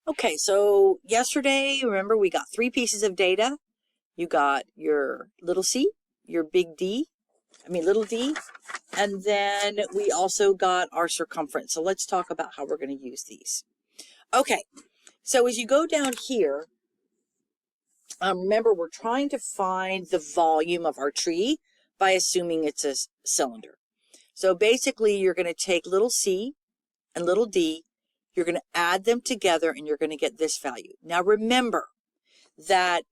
Okay, so yesterday, remember we got three pieces of data. You got your little c, your big D, little d, and then we also got our circumference. So let's talk about how we're going to use these. Okay, so as you go down here, remember we're trying to find the volume of our tree by assuming it's a cylinder. So basically you're going to take little c and little d, you're going to add them together and you're going to get this value. Now remember that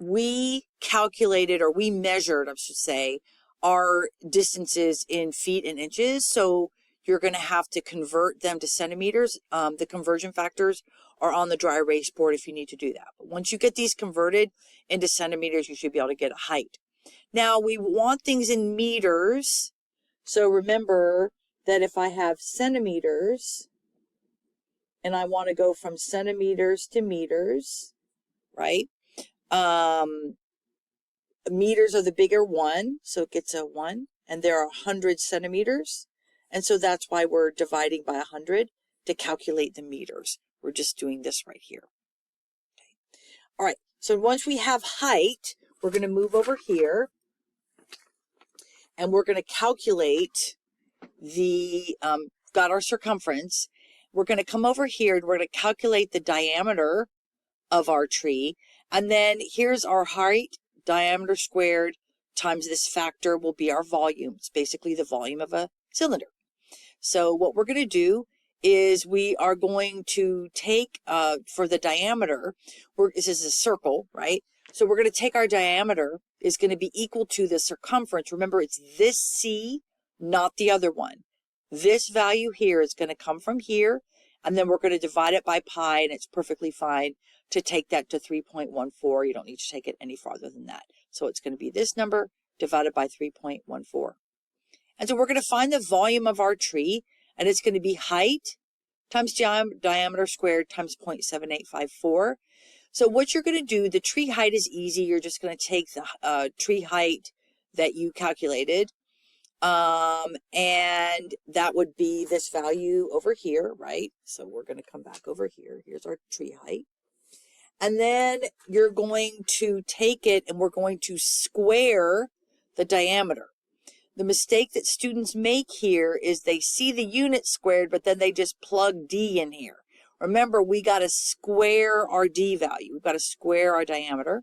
we calculated, or we measured, I should say, our distances in feet and inches. So you're going to have to convert them to centimeters. The conversion factors are on the dry erase board if you need to do that. But once you get these converted into centimeters, you should be able to get a height. Now we want things in meters. So remember that if I have centimeters and I want to go from centimeters to meters, right? Meters are the bigger one, so it gets a 1, and there are 100 centimeters, and so that's why we're dividing by 100 to calculate the meters. We're just doing this right here. Okay. All right, so once we have height, we're going to move over here, and we're going to calculate the, got our circumference. We're going to come over here, and we're going to calculate the diameter of our tree, and then here's our height, diameter squared times this factor will be our volume. It's basically the volume of a cylinder. So what we're going to do is we are going to take, for the diameter, this is a circle, right? So we're going to take our diameter is going to be equal to the circumference. Remember, it's this C, not the other one. This value here is going to come from here, and then we're going to divide it by pi, and it's perfectly fine to take that to 3.14. You don't need to take it any farther than that. So it's going to be this number divided by 3.14. And so we're going to find the volume of our tree, and it's going to be height times diameter squared times 0.7854. So what you're going to do, the tree height is easy. You're just going to take the tree height that you calculated, and that would be this value over here, right? So we're going to come back over here. Here's our tree height. And then you're going to take it and we're going to square the diameter. The mistake that students make here is they see the unit squared, but then they just plug D in here. Remember, we got to square our D value. We've got to square our diameter.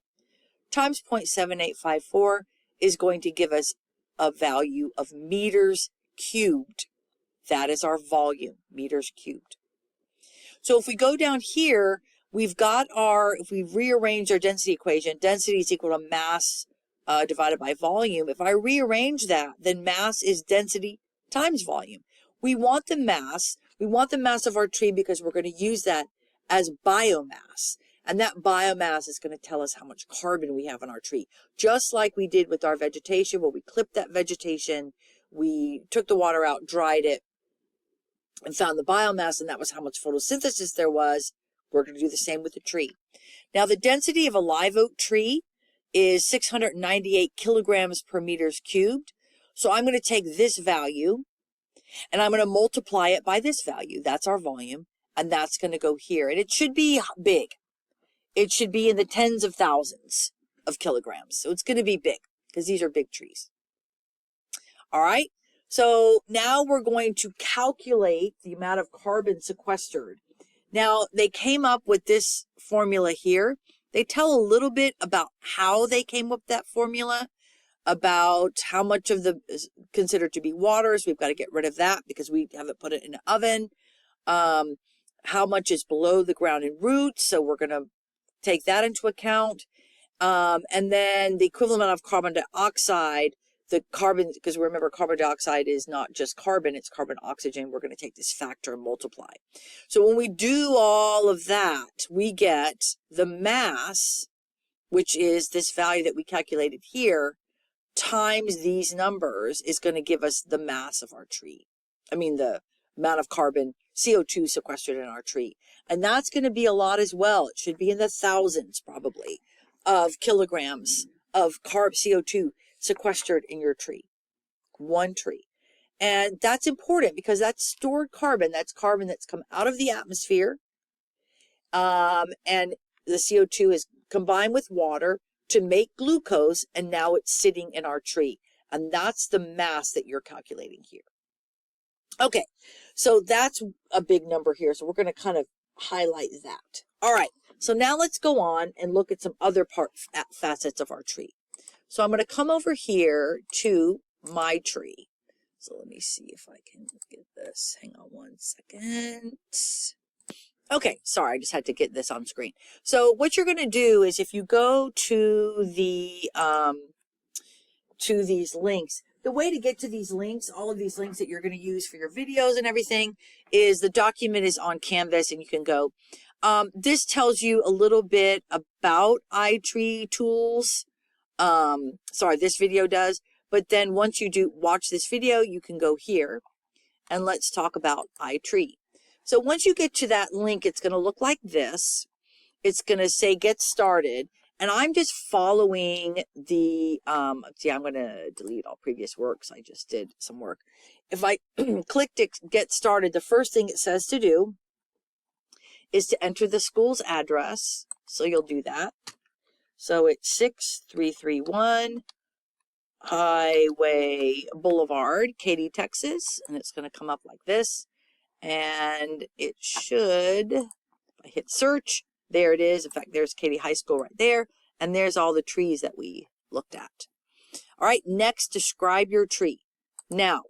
Times 0.7854 is going to give us a value of meters cubed. That is our volume, meters cubed. So if we go down here, we've got if we rearrange our density equation, density is equal to mass divided by volume. If I rearrange that, then mass is density times volume. We want the mass of our tree because we're going to use that as biomass. And that biomass is going to tell us how much carbon we have in our tree. Just like we did with our vegetation, where we clipped that vegetation, we took the water out, dried it, and found the biomass, and that was how much photosynthesis there was. We're going to do the same with the tree. Now, the density of a live oak tree is 698 kilograms per meters cubed. So I'm going to take this value, and I'm going to multiply it by this value. That's our volume, and that's going to go here. And it should be big. It should be in the tens of thousands of kilograms. So it's going to be big, because these are big trees. All right. So now we're going to calculate the amount of carbon sequestered. Now, they came up with this formula here. They tell a little bit about how they came up with that formula, about how much of the is considered to be water. So we've got to get rid of that because we haven't put it in the oven. How much is below the ground in roots. So we're going to take that into account. And then the equivalent of carbon dioxide, the carbon, because remember carbon dioxide is not just carbon, it's carbon oxygen. We're going to take this factor and multiply. So when we do all of that, we get the mass, which is this value that we calculated here, times these numbers is going to give us the mass of our tree. The amount of carbon, CO2 sequestered in our tree. And that's going to be a lot as well. It should be in the thousands probably of kilograms of CO2 sequestered in your tree, one tree. And that's important because that's stored carbon. That's carbon that's come out of the atmosphere. and the CO2 is combined with water to make glucose, and now it's sitting in our tree. And that's the mass that you're calculating here. Okay, so that's a big number here. So we're going to kind of highlight that. All right, so now let's go on and look at some other facets of our tree. So I'm going to come over here to my tree. So let me see if I can get this. Hang on one second. Okay, sorry, I just had to get this on screen. So what you're going to do is if you go to the these links, the way to get to these links, all of these links that you're going to use for your videos and everything, is the document is on Canvas and you can go. This tells you a little bit about iTree tools. Sorry, this video does. But then once you do watch this video, you can go here and let's talk about iTree. So once you get to that link, it's going to look like this. It's going to say get started. And I'm just following the, see, I'm going to delete all previous works. I just did some work. If I click to get started, the first thing it says to do is to enter the school's address. So you'll do that. So it's 6331 Highway Boulevard, Katy, Texas. And it's going to come up like this. And it should, if I hit search, there it is. In fact, there's Katy High School right there. And there's all the trees that we looked at. All right, next, describe your tree. Now,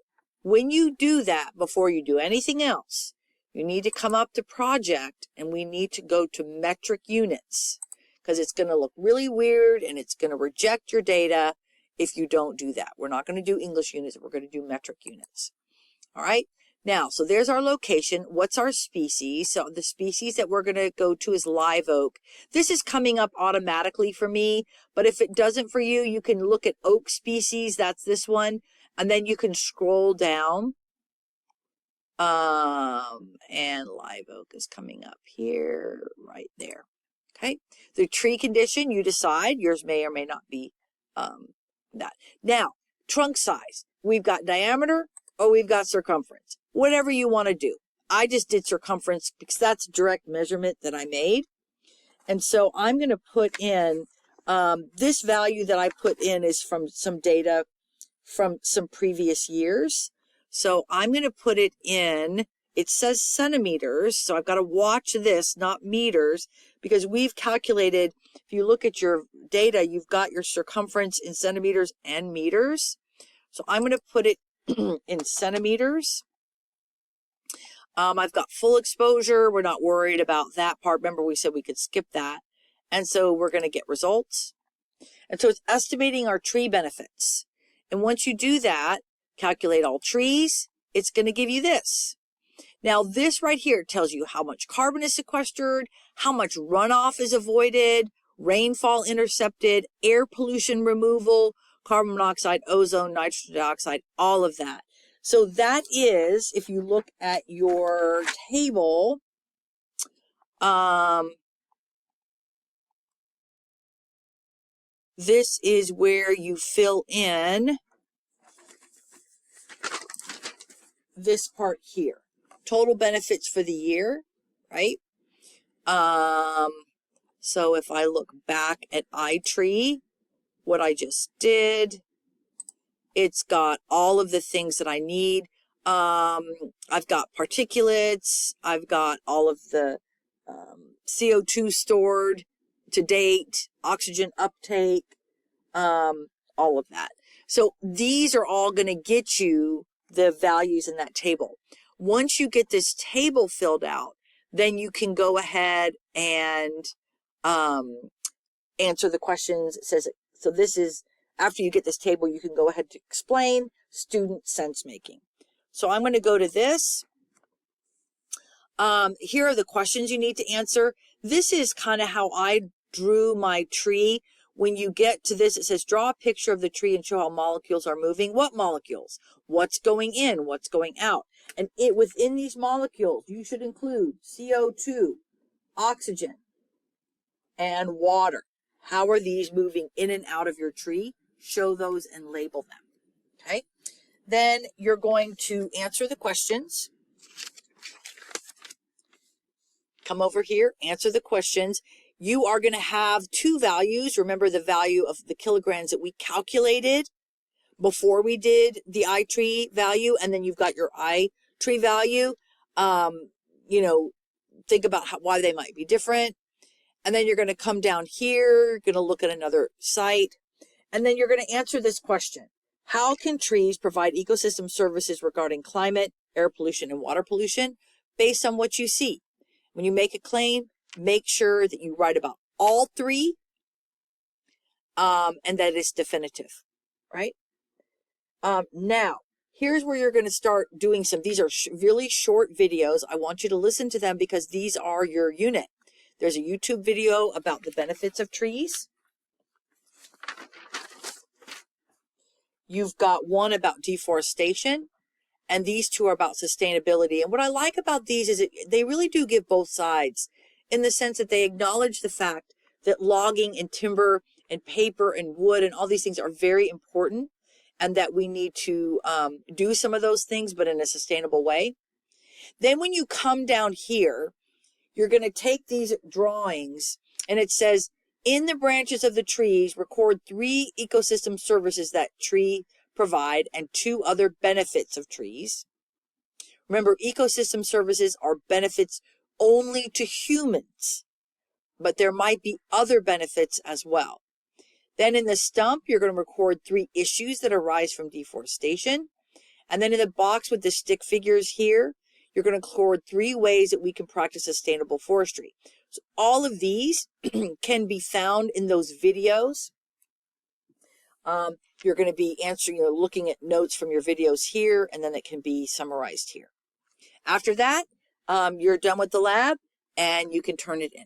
when you do that, before you do anything else, you need to come up to project and we need to go to metric units because it's going to look really weird and it's going to reject your data if you don't do that. We're not going to do English units. We're going to do metric units. All right. Now, so there's our location. What's our species? So the species that we're going to go to is live oak. This is coming up automatically for me, but if it doesn't for you, you can look at oak species. That's this one. And then you can scroll down. And live oak is coming up here, right there. Okay. The tree condition, you decide. Yours may or may not be that. Now, trunk size. We've got diameter or we've got circumference. Whatever you want to do. I just did circumference because that's a direct measurement that I made. And so I'm going to put in, this value that I put in is from some data from some previous years. So I'm going to put it in, it says centimeters. So I've got to watch this, not meters, because we've calculated, if you look at your data, you've got your circumference in centimeters and meters. So I'm going to put it in centimeters. I've got full exposure. We're not worried about that part. Remember, we said we could skip that. And so we're going to get results. And so it's estimating our tree benefits. And once you do that, calculate all trees, it's going to give you this. Now, this right here tells you how much carbon is sequestered, how much runoff is avoided, rainfall intercepted, air pollution removal, carbon monoxide, ozone, nitrogen dioxide, all of that. So that is, if you look at your table, this is where you fill in this part here. Total benefits for the year, right? So if I look back at iTree, what I just did, it's got all of the things that I need. I've got particulates. I've got all of the CO2 stored to date, oxygen uptake, all of that. So these are all going to get you the values in that table. Once you get this table filled out, then you can go ahead and answer the questions. It says, so this is, after you get this table, you can go ahead to explain student sense making. So I'm going to go to this. Here are the questions you need to answer. This is kind of how I drew my tree. When you get to this, it says, draw a picture of the tree and show how molecules are moving. What molecules? What's going in? What's going out? And within these molecules, you should include CO2, oxygen, and water. How are these moving in and out of your tree? Show those and label them. Okay. Then you're going to answer the questions. come over here, answer the questions. You are going to have two values. Remember the value of the kilograms that we calculated before we did the iTree value, and then you've got your iTree value. You know, think about why they might be different. And then you're going to come down here, you're going to look at another site, and then you're going to answer this question. How can trees provide ecosystem services regarding climate, air pollution, and water pollution based on what you see? When you make a claim, make sure that you write about all three and that it's definitive, right? Now, here's where you're going to start doing these are really short videos. I want you to listen to them because these are your unit. There's a YouTube video about the benefits of trees. You've got one about deforestation, and these two are about sustainability. And what I like about these is they really do give both sides in the sense that they acknowledge the fact that logging and timber and paper and wood and all these things are very important, and that we need to do some of those things, but in a sustainable way. Then when you come down here, you're going to take these drawings, and it says, in the branches of the trees, record 3 ecosystem services that tree provide and 2 other benefits of trees. Remember, ecosystem services are benefits only to humans, but there might be other benefits as well. Then in the stump, you're going to record 3 issues that arise from deforestation. And then in the box with the stick figures here, you're going to record 3 ways that we can practice sustainable forestry. So all of these can be found in those videos. You're going to be answering, looking at notes from your videos here, and then it can be summarized here. After that, you're done with the lab and you can turn it in.